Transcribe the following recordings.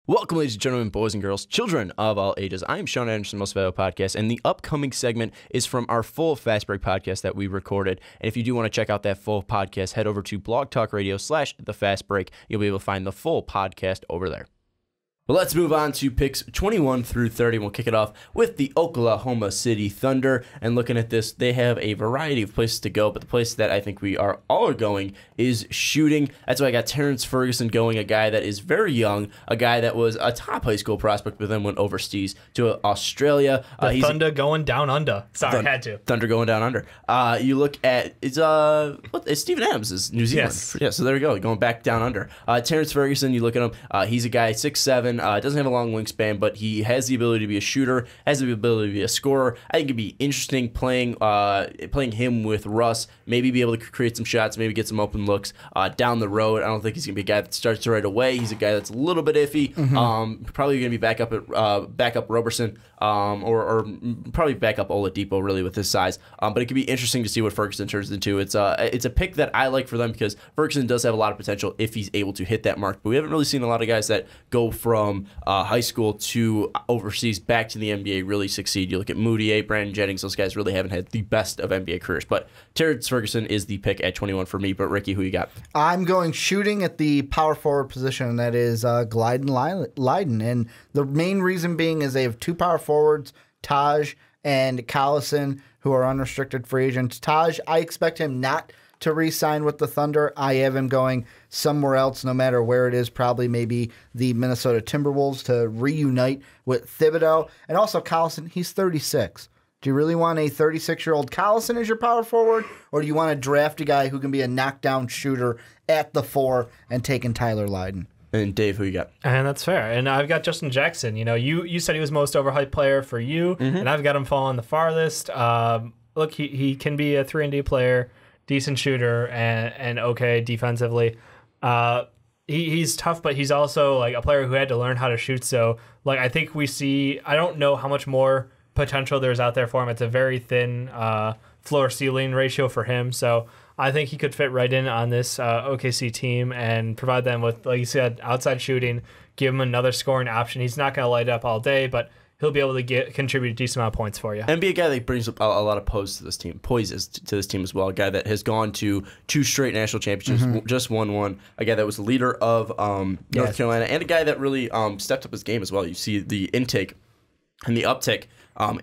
Welcome, ladies and gentlemen, boys and girls, children of all ages. I am Sean Anderson, Most Valuable Podcast, and the upcoming segment is from our full Fast Break podcast that we recorded. And if you do want to check out that full podcast, head over to Blog Talk Radio/The Fast Break. You'll be able to find the full podcast over there. Well, let's move on to picks 21 through 30. We'll kick it off with the Oklahoma City Thunder. And looking at this, they have a variety of places to go, but the place that I think we are all going is shooting. That's why I got Terrence Ferguson going, a guy that is very young, a guy that was a top high school prospect, but then went overseas to Australia. The Thunder going down under. Sorry, had to. Thunder going down under. You look at, it's Steven Adams is New Zealand. Yes. Yeah, so there you go, going back down under. Terrence Ferguson, you look at him, he's a guy 6'7", doesn't have a long wingspan, but he has the ability to be a shooter, has the ability to be a scorer. I think it'd be interesting playing him with Russ, maybe be able to create some shots, maybe get some open looks down the road. I don't think he's going to be a guy that starts right away. He's a guy that's a little bit iffy. Probably going to be backup Roberson, or probably backup Oladipo, really, with his size. But it could be interesting to see what Ferguson turns into. It's a pick that I like for them because Ferguson does have a lot of potential if he's able to hit that mark. But we haven't really seen a lot of guys that go from high school to overseas back to the NBA really succeed. You look at Moody, Brandon Jennings; those guys really haven't had the best of NBA careers. But Terrence Ferguson is the pick at 21 for me. But Ricky, who you got? I'm going shooting at the power forward position, and that is Glyden Leiden. And the main reason being is they have two power forwards, Taj and Collison, who are unrestricted free agents. Taj, I expect him not to re-sign with the Thunder. I have him going somewhere else, no matter where it is, probably maybe the Minnesota Timberwolves to reunite with Thibodeau. And also Collison, he's 36. Do you really want a 36-year-old Collison as your power forward, or do you want to draft a guy who can be a knockdown shooter at the 4 and taking Tyler Lydon? And Dave, who you got? And that's fair. And I've got Justin Jackson. You know, you said he was most overhyped player for you, and I've got him falling the farthest. Look, he can be a 3-and-D player, decent shooter, and okay defensively. He's tough, but he's also like a player who had to learn how to shoot. So, like, I think I don't know how much more potential there's out there for him. It's a very thin floor-ceiling ratio for him. So I think he could fit right in on this OKC team and provide them with, like you said, outside shooting, give him another scoring option. He's not going to light up all day, but he'll be able to contribute a decent amount of points for you. And be a guy that brings up a lot of poises to this team as well. A guy that has gone to 2 straight national championships, just won one. A guy that was the leader of North Carolina, and a guy that really stepped up his game as well. You see the intake and the uptick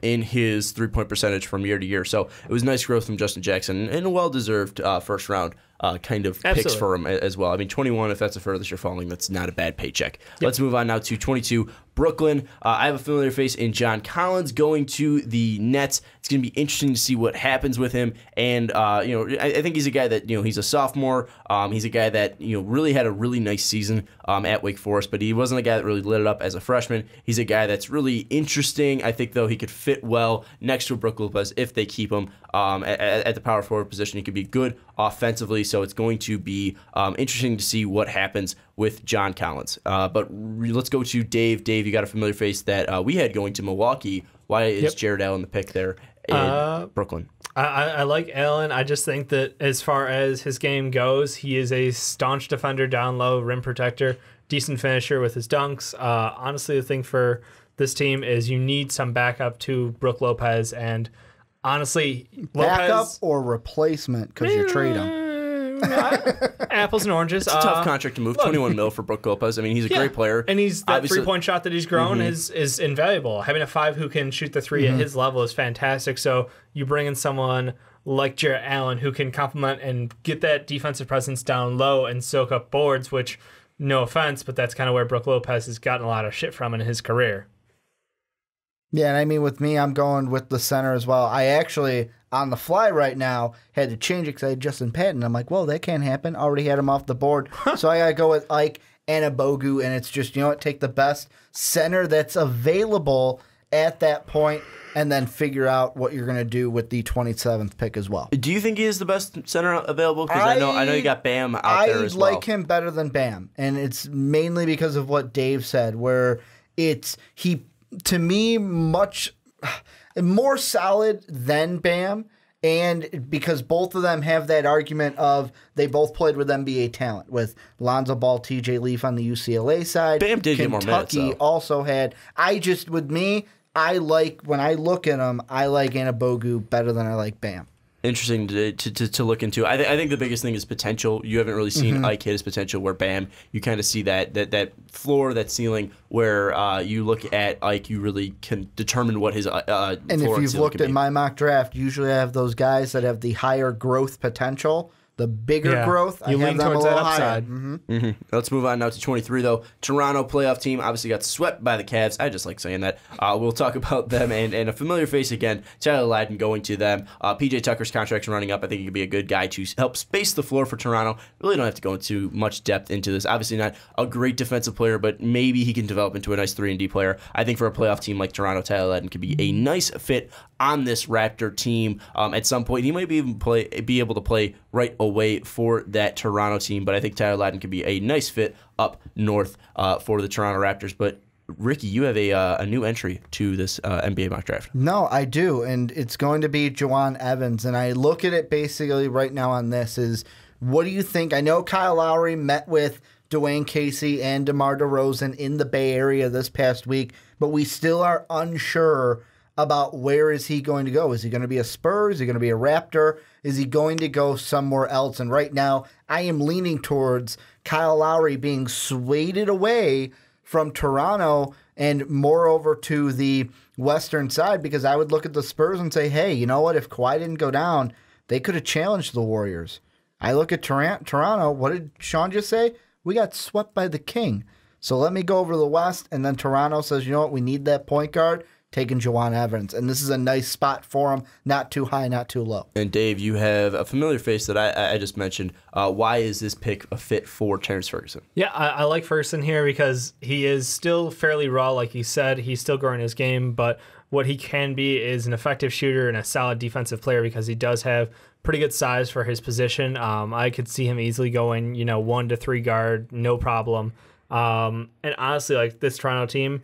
in his three-point percentage from year to year. So it was nice growth from Justin Jackson and a well-deserved first round kind of picks for him as well. I mean, 21, if that's the furthest you're falling, that's not a bad paycheck. Yep. Let's move on now to 22, Brooklyn. I have a familiar face in John Collins going to the Nets. It's going to be interesting to see what happens with him. And, I think he's a guy that, he's a sophomore. He's a guy that, really had a really nice season at Wake Forest, but he wasn't a guy that really lit it up as a freshman. He's a guy that's really interesting. I think, though, he could fit well next to Brook Lopez if they keep him at the power forward position. He could be good offensively, so it's going to be interesting to see what happens with John Collins. But let's go to Dave. Dave, you got a familiar face that we had going to Milwaukee. Why is Jared Allen the pick there in Brooklyn? I like Allen. I just think that as far as his game goes, he is a staunch defender down low, rim protector, decent finisher with his dunks. Honestly, the thing for this team is you need some backup to Brook Lopez, and honestly, backup or replacement because you trade him. Apples and oranges. It's a tough contract to move. 21 mil for Brook Lopez. I mean, he's a great player, and that obviously 3-point shot that he's grown is invaluable. Having a 5 who can shoot the 3 at his level is fantastic. So you bring in someone like Jarrett Allen who can complement and get that defensive presence down low and soak up boards. Which, no offense, but that's kind of where Brook Lopez has gotten a lot of shit from in his career. Yeah, and I mean, with me, I'm going with the center as well. I actually, on the fly right now, had to change it because I had Justin Patton. I'm like, whoa, that can't happen. Already had him off the board. So I got to go with Ike Anabogu, and it's just, take the best center that's available at that point and then figure out what you're going to do with the 27th pick as well. Do you think he is the best center available? Because I know you got Bam out there as well. I like him better than Bam, and it's mainly because of what Dave said, where to me, much more solid than Bam, And because both of them have that argument of they both played with NBA talent, with Lonzo Ball, TJ Leaf on the UCLA side. Bam did get more minutes, Kentucky also had. With me, when I look at them, I like Anabogu better than I like Bam. Interesting to look into. I think the biggest thing is potential. You haven't really seen Ike hit his potential, where Bam, you kind of see that floor, that ceiling, where you look at Ike, you really can determine what his and if you've looked at my mock draft, usually I have those guys that have the higher growth potential. The bigger growth, you lean towards that upside. Let's move on now to 23, though. Toronto playoff team obviously got swept by the Cavs. I just like saying that. We'll talk about them and a familiar face again, Tyler Lydon going to them. PJ Tucker's contract's running up. I think he could be a good guy to help space the floor for Toronto. Really don't have to go into much depth into this. Obviously not a great defensive player, but maybe he can develop into a nice 3-and-D player. I think for a playoff team like Toronto, Tyler Lydon could be a nice fit on this Raptor team. At some point, he might be able to play right away for that Toronto team, but I think Tyler Lydon could be a nice fit up north for the Toronto Raptors. But Ricky, you have a new entry to this NBA mock draft. No, I do, and it's going to be Juwan Evans. And I look at it basically right now on this is, what do you think? I know Kyle Lowry met with Dwayne Casey and DeMar DeRozan in the Bay Area this past week, but we still are unsure about where is he going to go. Is he going to be a Spur? Is he going to be a Raptor? Is he going to go somewhere else? And right now, I am leaning towards Kyle Lowry being swayed away from Toronto and more over to the western side, because I would look at the Spurs and say, hey, you know what? If Kawhi didn't go down, they could have challenged the Warriors. I look at Toronto. What did Sean just say? We got swept by the King. So let me go over to the West, and then Toronto says, you know what? We need that point guard. Taking Juwan Evans, and this is a nice spot for him, not too high, not too low. And Dave, you have a familiar face that I just mentioned. Why is this pick a fit for Terrence Ferguson? Yeah, I like Ferguson here because he is still fairly raw, like you said. He's still growing his game, but what he can be is an effective shooter and a solid defensive player because he does have pretty good size for his position. I could see him easily going, 1 to 3 guard, no problem. And honestly, like this Toronto team,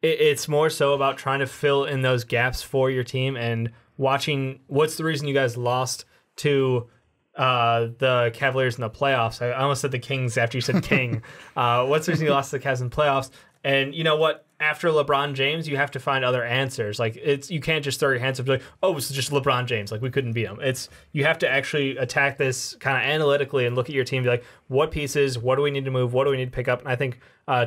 it's more so about trying to fill in those gaps for your team and watching what's the reason you guys lost to the Cavaliers in the playoffs. I almost said the Kings after you said King. What's the reason you lost to the Cavs in the playoffs? And you know what? After LeBron James, you have to find other answers. Like you can't just throw your hands up and be like, oh, it's just LeBron James. Like we couldn't beat him. You have to actually attack this kind of analytically and look at your team and be like, what pieces? What do we need to move? What do we need to pick up? And I think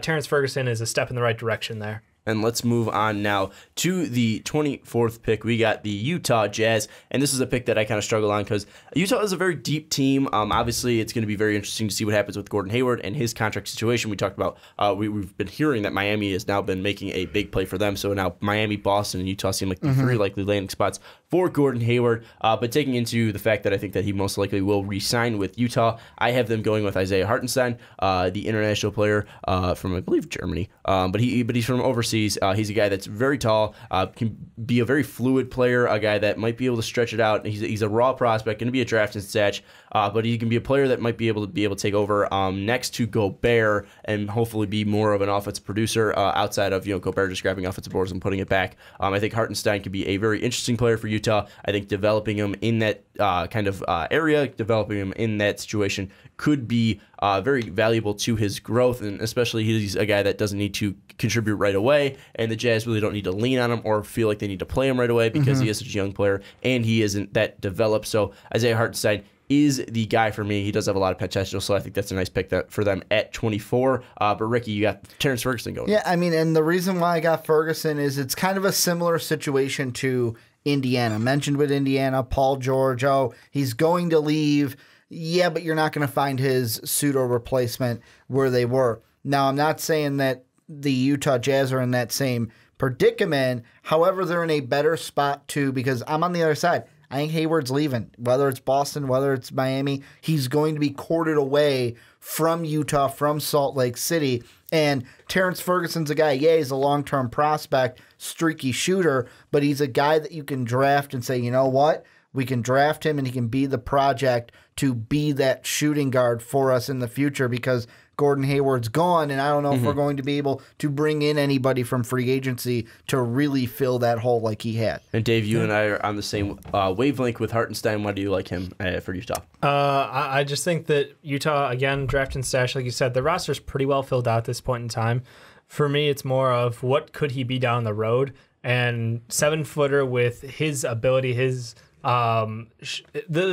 Terrence Ferguson is a step in the right direction there. And let's move on now to the 24th pick. We got the Utah Jazz, and this is a pick that I kind of struggle on because Utah is a very deep team. Obviously, it's going to be very interesting to see what happens with Gordon Hayward and his contract situation. We talked about, we've been hearing that Miami has now been making a big play for them. So now Miami, Boston, and Utah seem like the three likely landing spots for Gordon Hayward. But taking into the fact that I think that he most likely will re-sign with Utah, I have them going with Isaiah Hartenstein, the international player from, I believe, Germany. But he's from overseas. He's a guy that's very tall, can be a very fluid player, a guy that might be able to stretch it out. He's a raw prospect, going to be a draft and stash, but he can be a player that might be able to take over next to Gobert and hopefully be more of an offensive producer outside of Gobert just grabbing offensive boards and putting it back. I think Hartenstein could be a very interesting player for Utah. I think developing him in that kind of area, developing him in that situation could be very valuable to his growth, and especially he's a guy that doesn't need to contribute right away, and the Jazz really don't need to lean on him or feel like they need to play him right away because he is such a young player and he isn't that developed. So Isaiah Hartenstein is the guy for me. He does have a lot of potential, so I think that's a nice pick for them at 24. But Ricky, you got Terrence Ferguson going. Yeah, I mean, and the reason why I got Ferguson is it's kind of a similar situation to Indiana. Mentioned with Indiana, Paul George, he's going to leave. Yeah, but you're not going to find his pseudo replacement where they were. Now, I'm not saying that the Utah Jazz are in that same predicament. However, they're in a better spot too, because I'm on the other side. I think Hayward's leaving. Whether it's Boston, whether it's Miami, he's going to be courted away from Utah, from Salt Lake City. And Terrence Ferguson's a guy, he's a long-term prospect, streaky shooter, but he's a guy that you can draft and say, you know what? We can draft him and he can be the project to be that shooting guard for us in the future, because Gordon Hayward's gone, and I don't know if we're going to be able to bring in anybody from free agency to really fill that hole like he had. And Dave, you and I are on the same wavelength with Hartenstein. Why do you like him for Utah? I just think that Utah, again, draft and stash, like you said, the roster's pretty well filled out at this point in time. For me, it's more of what could he be down the road, and 7-footer with his ability, the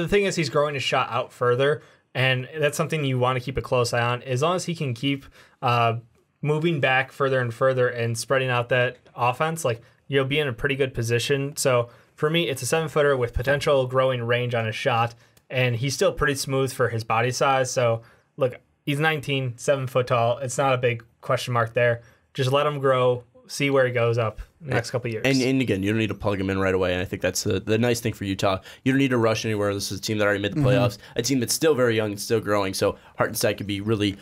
thing is he's growing his shot out further, and that's something you want to keep a close eye on. As long as he can keep moving back further and further and spreading out that offense, like, you'll be in a pretty good position. So for me, it's a 7-footer with potential growing range on his shot, and he's still pretty smooth for his body size. So look, he's 19, 7 foot tall. It's not a big question mark there. Just let him grow, see where he goes up in the next couple of years. And again, you don't need to plug him in right away, and I think that's the nice thing for Utah. You don't need to rush anywhere. This is a team that already made the playoffs, a team that's still very young and still growing, so Hartenstein could be really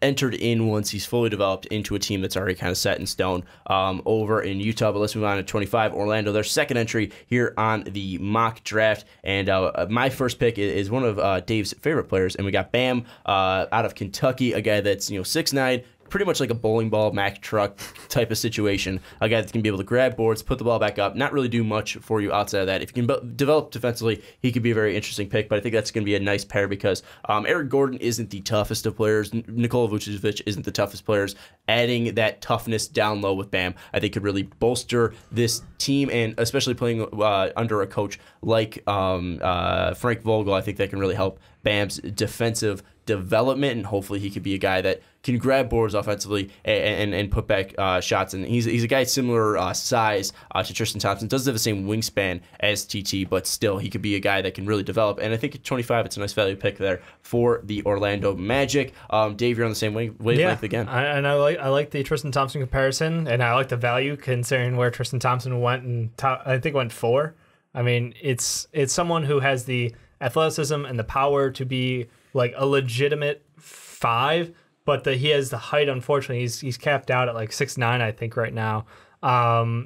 entered in once he's fully developed into a team that's already kind of set in stone over in Utah. But let's move on to 25, Orlando, their second entry here on the mock draft. And my first pick is one of Dave's favorite players, and we got Bam out of Kentucky, a guy that's 6'9", pretty much like a bowling ball, Mack truck type of situation. A guy that's going to be able to grab boards, put the ball back up, not really do much for you outside of that. If you can develop defensively, he could be a very interesting pick, but I think that's going to be a nice pair because Eric Gordon isn't the toughest of players. Nikola Vucevic isn't the toughest players. Adding that toughness down low with Bam, I think could really bolster this team, and especially playing under a coach like Frank Vogel, I think that can really help Bam's defensive development, and hopefully he could be a guy that can grab boards offensively and put back shots. And he's a guy similar size to Tristan Thompson. Doesn't have the same wingspan as TT, but still he could be a guy that can really develop. And I think at 25, it's a nice value pick there for the Orlando Magic. Dave, you're on the same wavelength again. I like the Tristan Thompson comparison, and I like the value considering where Tristan Thompson went, and I think went 4. I mean, it's someone who has the athleticism and the power to be like a legitimate 5, but he has the height. Unfortunately, he's capped out at like 6'9", I think, right now.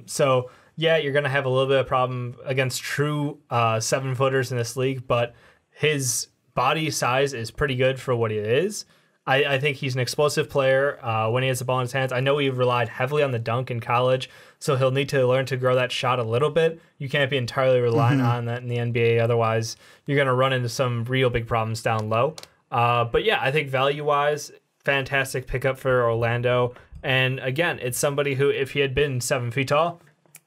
So yeah, you're gonna have a little bit of problem against true 7-footers in this league, but his body size is pretty good for what he is. I think he's an explosive player when he has the ball in his hands. I know he relied heavily on the dunk in college, so he'll need to learn to grow that shot a little bit. You can't be entirely relying on that in the NBA. Otherwise, you're going to run into some real big problems down low. But yeah, I think value-wise, fantastic pickup for Orlando. And again, it's somebody who, if he had been 7 feet tall,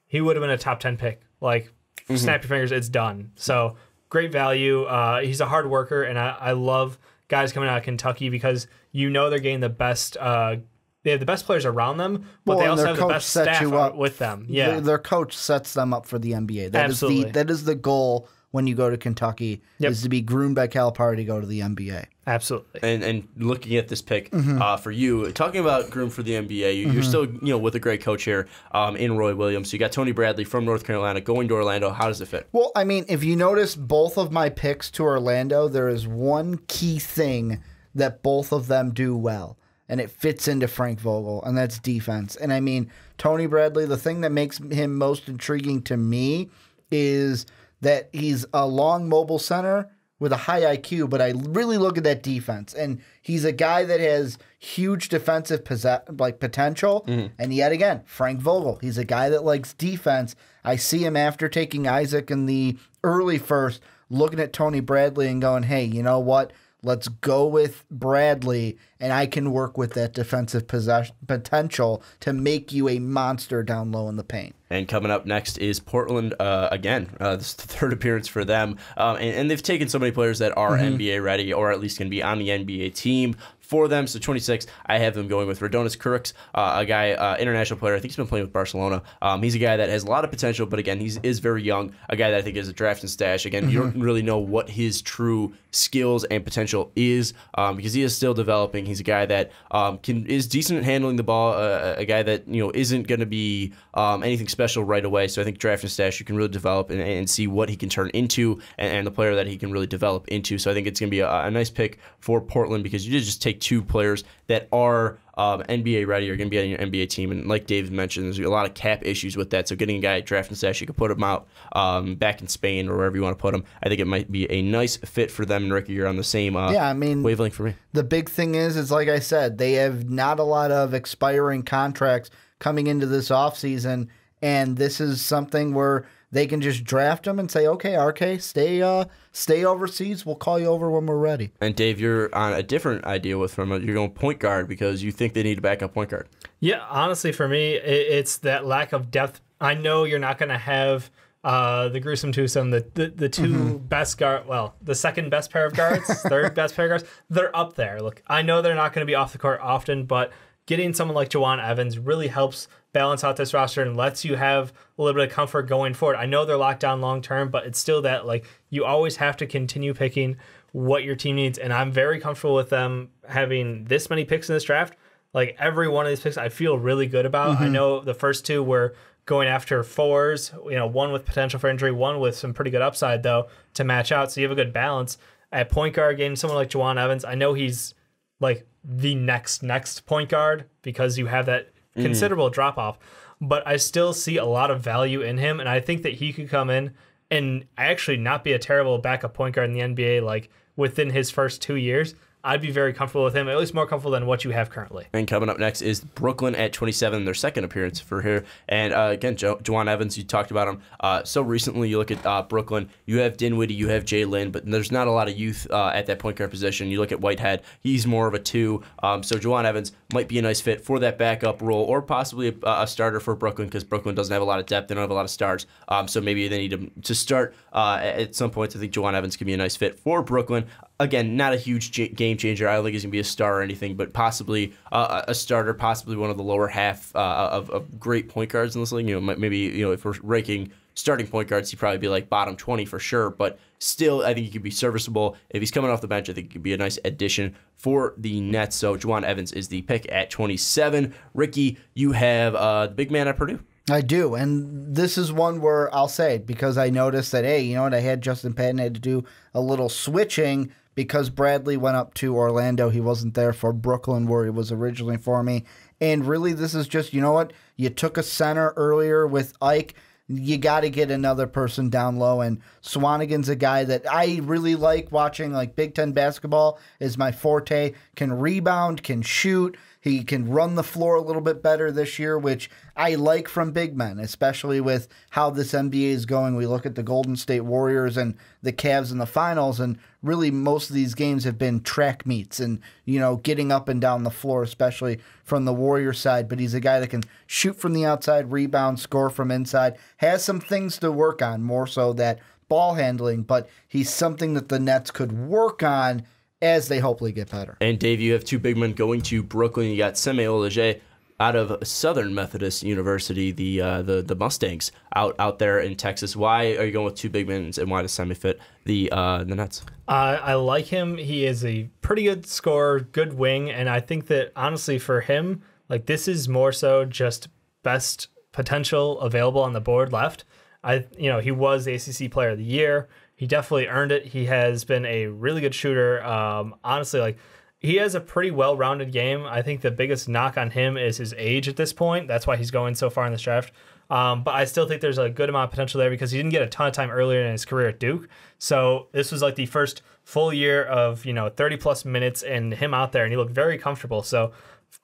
he would have been a top 10 pick. Like, snap your fingers, it's done. So great value. He's a hard worker, and I love guys coming out of Kentucky because they're getting the best. They have the best players around them, but they also have the best staff with them. Yeah, their coach sets them up for the NBA. Absolutely. That is the goal when you go to Kentucky, is to be groomed by Calipari to go to the NBA. Absolutely. And looking at this pick for you, talking about groom for the NBA, you're still with a great coach here in Roy Williams. So you got Tony Bradley from North Carolina going to Orlando. How does it fit? Well, I mean, if you notice both of my picks to Orlando, there is one key thing that both of them do well, and it fits into Frank Vogel, and that's defense. And I mean, Tony Bradley, the thing that makes him most intriguing to me is that he's a long mobile center with a high IQ, but I really look at that defense, and he's a guy that has huge defensive potential. And yet again, Frank Vogel, he's a guy that likes defense. I see him after taking Isaac in the early first, looking at Tony Bradley and going, hey, you know what? Let's go with Bradley, and I can work with that defensive potential to make you a monster down low in the paint. And coming up next is Portland again. This is the third appearance for them. And they've taken so many players that are NBA ready, or at least can be on the NBA team for them. So 26, I have them going with Radonis Kurucs, a guy, international player. I think he's been playing with Barcelona. He's a guy that has a lot of potential, but again, he is very young. A guy that I think is a draft and stash. Again, you don't really know what his true skills and potential is because he is still developing. He's a guy that is decent at handling the ball. A guy that isn't going to be anything special right away. So I think draft and stash, you can really develop and see what he can turn into and the player that he can really develop into. So I think it's going to be a nice pick for Portland because you did just take take two players that are NBA ready, are going to be on your NBA team. And like Dave mentioned, there's a lot of cap issues with that. So getting a guy drafting stash, you could put him out back in Spain or wherever you want to put him. I think it might be a nice fit for them. And Ricky, you're on the same wavelength for me. The big thing is like I said, they have not a lot of expiring contracts coming into this offseason. And this is something where they can just draft them and say, okay, RK, stay overseas. We'll call you over when we're ready. And Dave, you're on a different idea with him. You're going point guard because you think they need a backup point guard. Yeah, honestly, for me, it's that lack of depth. I know you're not going to have the gruesome twosome, the two best guard, well, the second best pair of guards, third best pair of guards. They're up there. Look, I know they're not going to be off the court often, but getting someone like Juwan Evans really helps balance out this roster and lets you have a little bit of comfort going forward. I know they're locked down long term, but it's still that like you always have to continue picking what your team needs. And I'm very comfortable with them having this many picks in this draft. Like every one of these picks, I feel really good about. I know the first two were going after fours, one with potential for injury, one with some pretty good upside though to match out. So you have a good balance at point guard. Getting someone like Juwan Evans, I know he's like the next point guard because you have that considerable drop off, but I still see a lot of value in him, and I think that he could come in and actually not be a terrible backup point guard in the NBA like within his first 2 years. I'd be very comfortable with him, at least more comfortable than what you have currently. And coming up next is Brooklyn at 27, their second appearance for here. And again, Juwan Evans, you talked about him. So recently, you look at Brooklyn, you have Dinwiddie, you have Jay Lynn, but there's not a lot of youth at that point guard position. You look at Whitehead, he's more of a two. So Juwan Evans might be a nice fit for that backup role or possibly a starter for Brooklyn because Brooklyn doesn't have a lot of depth. They don't have a lot of stars. So maybe they need him to start at some points. I think Juwan Evans could be a nice fit for Brooklyn. Again, not a huge game changer. I don't think he's going to be a star or anything, but possibly a starter, possibly one of the lower half of great point guards in this league. Maybe if we're ranking starting point guards, he'd probably be like bottom 20 for sure, but still, I think he could be serviceable. If he's coming off the bench, I think he could be a nice addition for the Nets. So Juwan Evans is the pick at 27. Ricky, you have the big man at Purdue. I do, and this is one where I'll say it because I noticed that, hey, you know what, I had Justin Patton had to do a little switching because Bradley went up to Orlando. He wasn't there for Brooklyn where he was originally for me. And really, this is just, you know what, you took a center earlier with Ike. You got to get another person down low, and Swanigan's a guy that I really like watching. Like Big Ten basketball is my forte. Can rebound, can shoot. He can run the floor a little bit better this year, which I like from big men, especially with how this NBA is going. We look at the Golden State Warriors and the Cavs in the finals, and really most of these games have been track meets and, getting up and down the floor, especially from the Warrior side. But he's a guy that can shoot from the outside, rebound, score from inside, has some things to work on, more so that ball handling, but he's something that the Nets could work on as they hopefully get better. And Dave, you have two big men going to Brooklyn. You got Semi Ojeleye out of Southern Methodist University, the Mustangs out there in Texas. Why are you going with two big men, and why does Semi fit the Nets? I like him. He is a pretty good scorer, good wing, and I think that honestly for him, like this is more so just best potential available on the board left. He was the ACC Player of the Year. He definitely earned it. He has been a really good shooter. Honestly, he has a pretty well-rounded game. I think the biggest knock on him is his age at this point. That's why he's going so far in this draft. But I still think there's a good amount of potential there because he didn't get a ton of time earlier in his career at Duke. So this was like the first full year of 30-plus minutes and him out there, and he looked very comfortable. So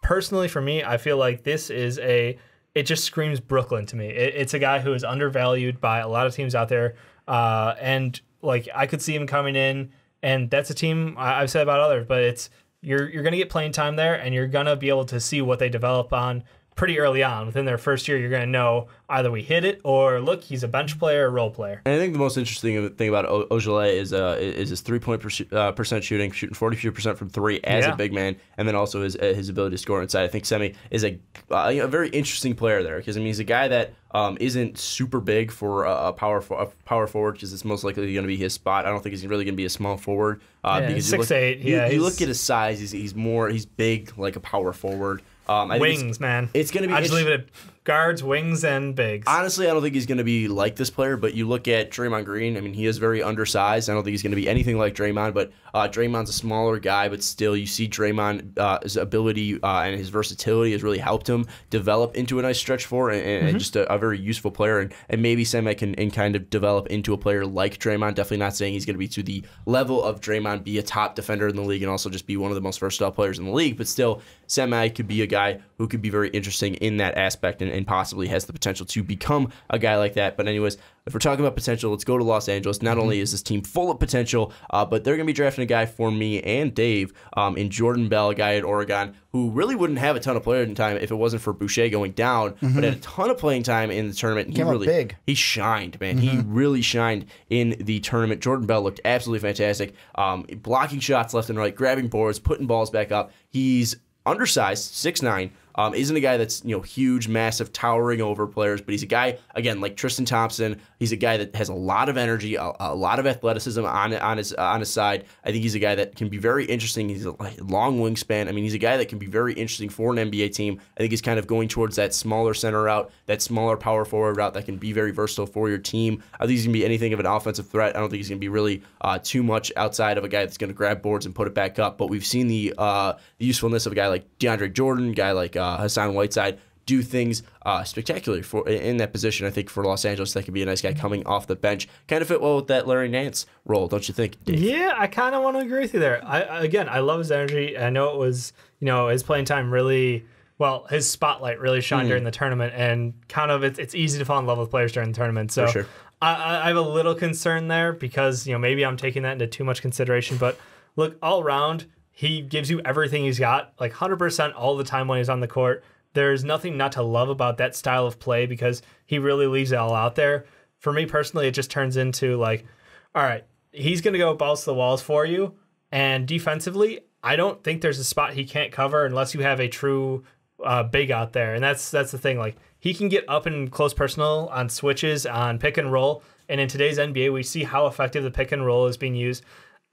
personally for me, I feel like this is it just screams Brooklyn to me. It's a guy who is undervalued by a lot of teams out there. And like I could see him coming in, and that's a team I've said about others, but it's you're going to get playing time there, and you're going to be able to see what they develop on pretty early on. Within their first year, you're going to know either we hit it or look, he's a bench player or role player. And I think the most interesting thing about Ojeleye is his 3-point percent shooting 42% from three as a big man, and then also his ability to score inside. I think Semi is a very interesting player there because he's a guy that isn't super big for a power forward because it's most likely going to be his spot. I don't think he's really going to be a small forward. Because 6'8". You look at his size; he's big like a power forward. Wings, man. It's going to be. I just leave it at guards, wings, and bigs. Honestly, I don't think he's going to be like this player, but you look at Draymond Green, I mean, he is very undersized. I don't think he's going to be anything like Draymond, but Draymond's a smaller guy, but still you see Draymond's ability and his versatility has really helped him develop into a nice stretch four and just a very useful player. And maybe Semi can kind of develop into a player like Draymond. Definitely not saying he's going to be to the level of Draymond, be a top defender in the league, and also just be one of the most versatile players in the league, but still, Semi could be a guy who could be very interesting in that aspect and possibly has the potential to become a guy like that. But anyways, if we're talking about potential, let's go to Los Angeles. Not only is this team full of potential, but they're going to be drafting a guy for me and Dave in Jordan Bell, a guy at Oregon who really wouldn't have a ton of playing time if it wasn't for Boucher going down, but had a ton of playing time in the tournament. He shined, man. He really shined in the tournament. Jordan Bell looked absolutely fantastic, blocking shots left and right, grabbing boards, putting balls back up. He's undersized, 6'9", isn't a guy that's huge, massive, towering over players, but he's a guy, again, like Tristan Thompson. He's a guy that has a lot of energy, a lot of athleticism on his side. I think he's a guy that can be very interesting. He's a long wingspan. I mean, he's a guy that can be very interesting for an NBA team. I think he's kind of going towards that smaller center route, that smaller power forward route that can be very versatile for your team. I think he's going to be anything of an offensive threat. I don't think he's going to be really too much outside of a guy that's going to grab boards and put it back up. But we've seen the usefulness of a guy like DeAndre Jordan, a guy like Hassan Whiteside do things spectacularly in that position. I think for Los Angeles, that could be a nice guy coming off the bench. Kind of fit well with that Larry Nance role, don't you think, Dave? Yeah, I kind of want to agree with you there. I love his energy. I know it was, his playing time really, well, his spotlight really shined during the tournament, and kind of it's easy to fall in love with players during the tournament. So for sure. I have a little concern there because, maybe I'm taking that into too much consideration. But look, all around, he gives you everything he's got, like 100% all the time when he's on the court. There's nothing not to love about that style of play because he really leaves it all out there. For me personally, it just turns into like, all right, he's going to go bounce the walls for you. And defensively, I don't think there's a spot he can't cover unless you have a true big out there. And that's the thing. Like, he can get up in close personal on switches, on pick and roll. And in today's NBA, we see how effective the pick and roll is being used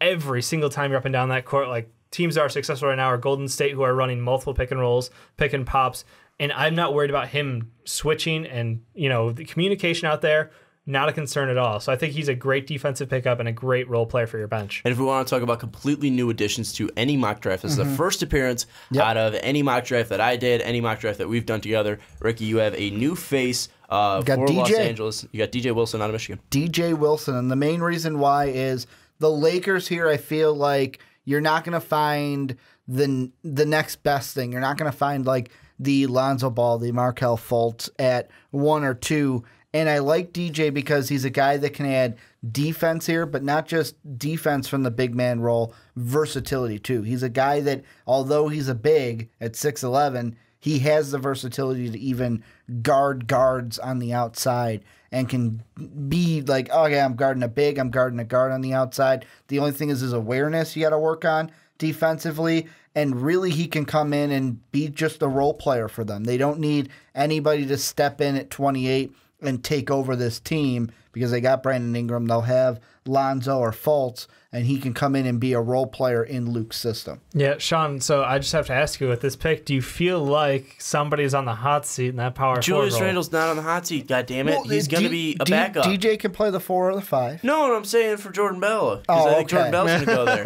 every single time you're up and down that court. Like, teams that are successful right now are Golden State, who are running multiple pick and rolls, pick and pops, and I'm not worried about him switching. And the communication out there, not a concern at all. So I think he's a great defensive pickup and a great role player for your bench. And if we want to talk about completely new additions to any mock draft, this is the first appearance out of any mock draft that I did, any mock draft that we've done together. Ricky, you have a new face for Los Angeles. You got DJ Wilson out of Michigan. DJ Wilson, and the main reason why is the Lakers here, I feel like you're not going to find the next best thing. You're not going to find like the Lonzo Ball, the Markelle Fultz at 1 or 2. And I like DJ because he's a guy that can add defense here, but not just defense from the big man role, versatility too. He's a guy that, although he's a big at 6'11", he has the versatility to even guard guards on the outside and can be like, okay, I'm guarding a big, I'm guarding a guard on the outside. The only thing is his awareness you got to work on defensively, and really he can come in and be just a role player for them. They don't need anybody to step in at 28 and take over this team because they got Brandon Ingram. They'll have Lonzo or Fultz, and he can come in and be a role player in Luke's system. Yeah, Sean, so I just have to ask you, with this pick, do you feel like somebody's on the hot seat in that power forward role? Julius Randle's not on the hot seat, goddammit. Well, he's going to be a backup. DJ can play the 4 or the 5. No, I'm saying for Jordan Bell, because I think Jordan Bell's going to go there.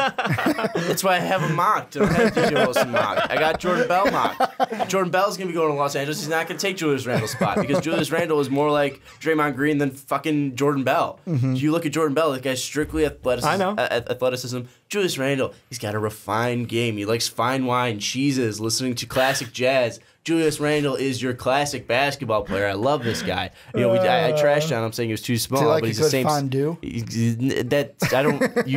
That's why I have him mocked. I don't have DJ Wilson mocked. I got Jordan Bell mocked. Jordan Bell's going to be going to Los Angeles. He's not going to take Julius Randle's spot because Julius Randle is more like Draymond Green than fucking Jordan Bell. You look at Jordan Bell, that guy's strictly athleticism. Julius Randle, he's got a refined game. He likes fine wine, cheeses, listening to classic jazz. Julius Randle is your classic basketball player. I love this guy. I trashed on him saying he was too small, like but he's the same. Fondue? You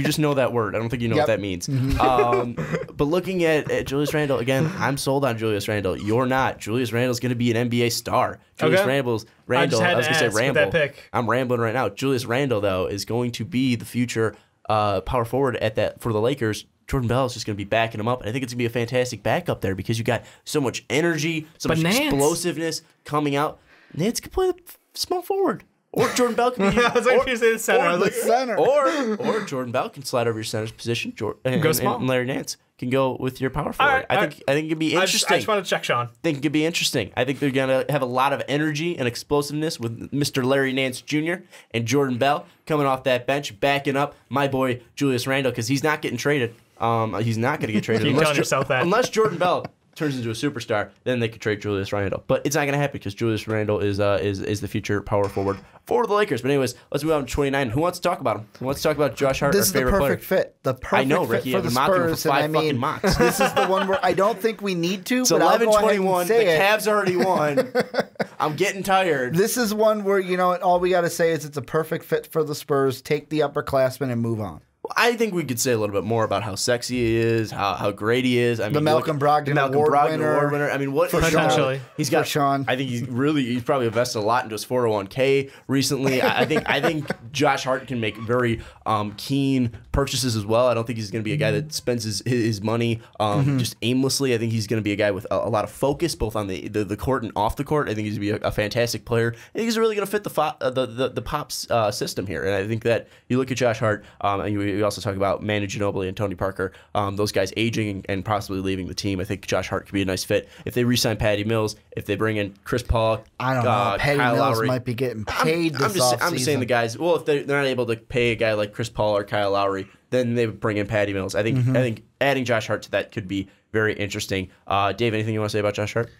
just know that word. I don't think you know what that means. But looking at Julius Randle again, I'm sold on Julius Randle. You're not. Julius Randle's going to be an NBA star. Julius Randle. I was going to say Ramble. I'm rambling right now. Julius Randle though is going to be the future power forward for the Lakers. Jordan Bell is just going to be backing him up, and I think it's going to be a fantastic backup there because you got so much energy, so much explosiveness coming out. Nance can play the small forward, or Jordan Bell can be. I was like, you say the center. Or the center. Or Jordan Bell can slide over your center's position. And Larry Nance can go with your power forward. I think it could be interesting. I just want to check Sean. I think it could be interesting. I think they're going to have a lot of energy and explosiveness with Mr. Larry Nance Jr. and Jordan Bell coming off that bench, backing up my boy Julius Randle because he's not getting traded. He's not going to get traded. Keep telling yourself that. Unless Jordan Bell turns into a superstar, then they could trade Julius Randle. But it's not going to happen because Julius Randle is the future power forward for the Lakers. But anyways, let's move on to 29. Who wants to talk about him? Who wants to talk about Josh Hart, our favorite player? This is the perfect fit. The perfect I know, fit Ricky. for I've the been mocking him for Spurs. 5 fucking mocks. This is the one where I don't think we need to. It's but 11-21. The it. Cavs already won. I'm getting tired. This is one where, all we got to say is it's a perfect fit for the Spurs. Take the upperclassmen and move on. I think we could say a little bit more about how sexy he is, how great he is. I mean, the Malcolm Brogdon Award winner. I mean, what potentially he's got? Sean. I think he's probably invested a lot into his 401k recently. I think Josh Hart can make very keen purchases as well. I don't think he's going to be a guy that spends his money just aimlessly. I think he's going to be a guy with a lot of focus, both on the court and off the court. I think he's going to be a fantastic player. I think he's really going to fit the Pops system here. And I think that you look at Josh Hart, and we also talk about Manu Ginobili and Tony Parker, those guys aging and possibly leaving the team. I think Josh Hart could be a nice fit. If they re-sign Patty Mills, if they bring in Chris Paul, I don't know. Patty Kyle Mills Lowry, might be getting paid I'm just saying the guys, well, if they're not able to pay a guy like Chris Paul or Kyle Lowry, then they would bring in Patty Mills. I think adding Josh Hart to that could be very interesting. Dave, anything you want to say about Josh Hart?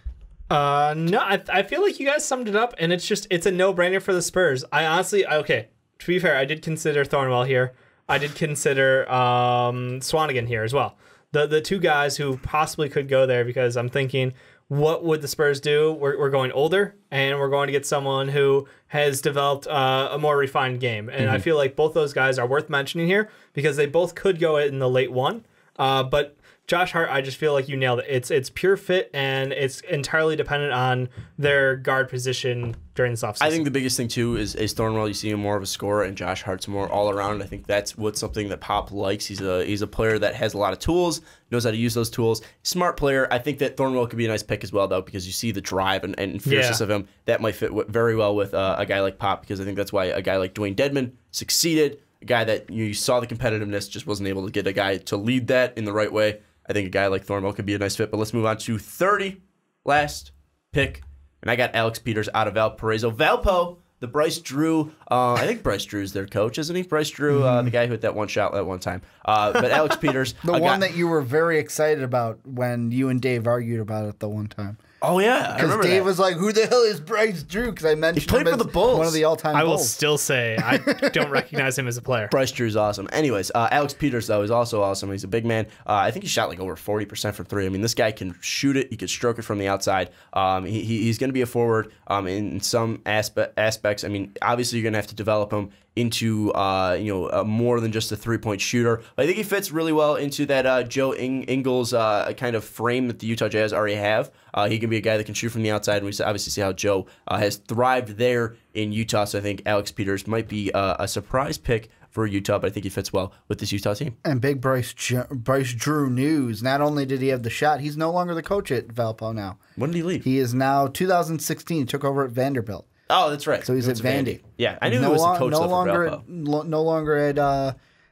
No, I feel like you guys summed it up, and it's a no-brainer for the Spurs. To be fair, I did consider Thornwell here. I did consider Swanigan here as well. The two guys who possibly could go there, because I'm thinking, what would the Spurs do? We're going older, and we're going to get someone who has developed a more refined game. And I feel like both those guys are worth mentioning here because they both could go in the late one. But Josh Hart, I just feel like you nailed it. It's pure fit, and it's entirely dependent on their guard position during this offseason. I think the biggest thing, too, is Thornwell. You see him more of a scorer, and Josh Hart's more all-around. I think that's something that Pop likes. He's a player that has a lot of tools, knows how to use those tools. Smart player. I think that Thornwell could be a nice pick as well, though, because you see the drive and fierceness of him. That might fit very well with a guy like Pop, because I think that's why a guy like Dwayne Dedmon succeeded, a guy that you saw the competitiveness, just wasn't able to get a guy to lead that in the right way. I think a guy like Thornwell could be a nice fit. But let's move on to 30, last pick. And I got Alex Peters out of Valparaiso. Valpo, the Bryce Drew. I think Bryce Drew is their coach, isn't he? Bryce Drew, the guy who hit that one shot at one time. But Alex Peters. The one that you were very excited about when you and Dave argued about it the one time. Oh, yeah. Because Dave was like, who the hell is Bryce Drew? Because I mentioned he played him for the Bulls. One of the all-time Bulls. I will still say I don't recognize him as a player. Bryce Drew's awesome. Anyways, Alex Peters, though, is also awesome. He's a big man. I think he shot like over 40% from three. I mean, this guy can shoot it. He can stroke it from the outside. He's going to be a forward in some aspects. I mean, obviously, you're going to have to develop him into more than just a three-point shooter. But I think he fits really well into that Joe Ingles kind of frame that the Utah Jazz already have. He can be a guy that can shoot from the outside, and we obviously see how Joe has thrived there in Utah. So I think Alex Peters might be a surprise pick for Utah, but I think he fits well with this Utah team. And big Bryce Drew news. Not only did he have the shot, he's no longer the coach at Valpo now. When did he leave? He is now 2016. He took over at Vanderbilt. Oh, that's right. So he's at Vandy. Yeah, I knew he was the coach no longer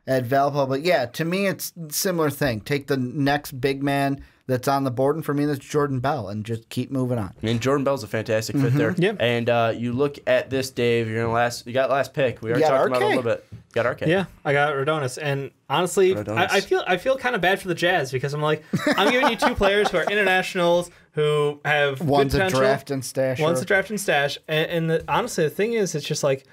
at Valpo, but yeah, to me it's a similar thing. Take the next big man that's on the board, and for me that's Jordan Bell, and just keep moving on. And Jordan Bell's a fantastic fit there. Yep. And you look at this, Dave. You got last pick. We already talked about it a little bit. You got RK. Yeah, I got Rodonis, and honestly, I feel kind of bad for the Jazz because I'm like, I'm giving you two players who are internationals who have one's good potential. A draft and stash. One's a draft and stash, and honestly, the thing is, it's just like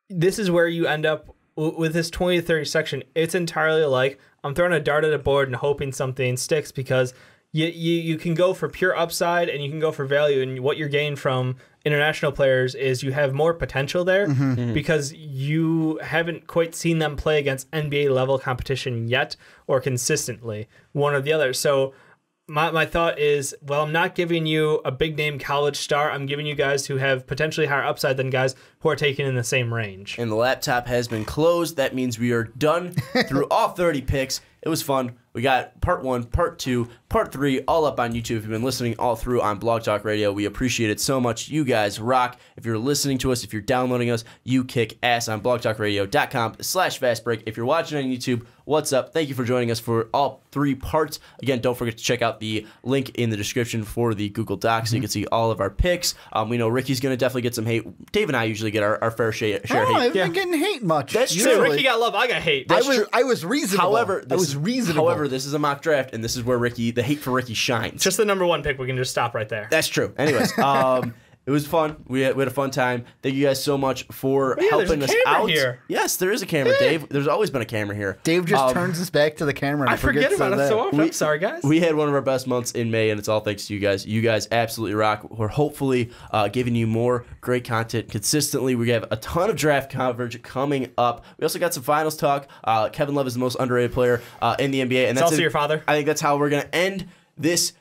this is where you end up with this 20 to 30 section. It's entirely like I'm throwing a dart at a board and hoping something sticks because you can go for pure upside and you can go for value, and what you're getting from international players is you have more potential there because you haven't quite seen them play against NBA level competition yet or consistently, one or the other. So my thought is, well, I'm not giving you a big name college star. I'm giving you guys who have potentially higher upside than guys who are taken in the same range. And the laptop has been closed. That means we are done through all 30 picks. It was fun. We got part 1, part 2, Part 3, all up on YouTube. If you've been listening all through on Blog Talk Radio, we appreciate it so much. You guys rock. If you're listening to us, if you're downloading us, you kick ass on blogtalkradio.com/fastbreak. If you're watching on YouTube, what's up? Thank you for joining us for all 3 parts. Again, don't forget to check out the link in the description for the Google Docs so you can see all of our picks. We know Ricky's going to definitely get some hate. Dave and I usually get our fair share of hate. I haven't been getting hate much. That's So true. Ricky got love, I got hate. I was reasonable. However, reasonable. This is a mock draft, and this is where the hate for Ricky shines. Just the number 1 pick, we can just stop right there. That's true. Anyways, it was fun. We had a fun time. Thank you guys so much for helping us out. Here. Yes, there is a camera, Dave. There's always been a camera here. Dave just turns his back to the camera and I forget about it so often. I'm sorry, guys. We had one of our best months in May, and it's all thanks to you guys. You guys absolutely rock. We're hopefully giving you more great content consistently. We have a ton of draft coverage coming up. We also got some finals talk. Kevin Love is the most underrated player in the NBA. And that's also your father. I think that's how we're going to end this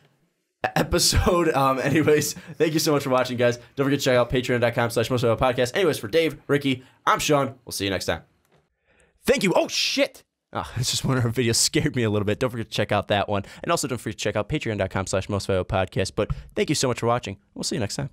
episode. Anyways, thank you so much for watching, guys. Don't forget to check out patreon.com/mostofpodcast. Anyways, for Dave, Ricky, I'm Sean. We'll see you next time. Thank you. Oh, shit. It's just one of our videos scared me a little bit. Don't forget to check out that one. And also don't forget to check out patreon.com/mostofpodcast. But thank you so much for watching. We'll see you next time.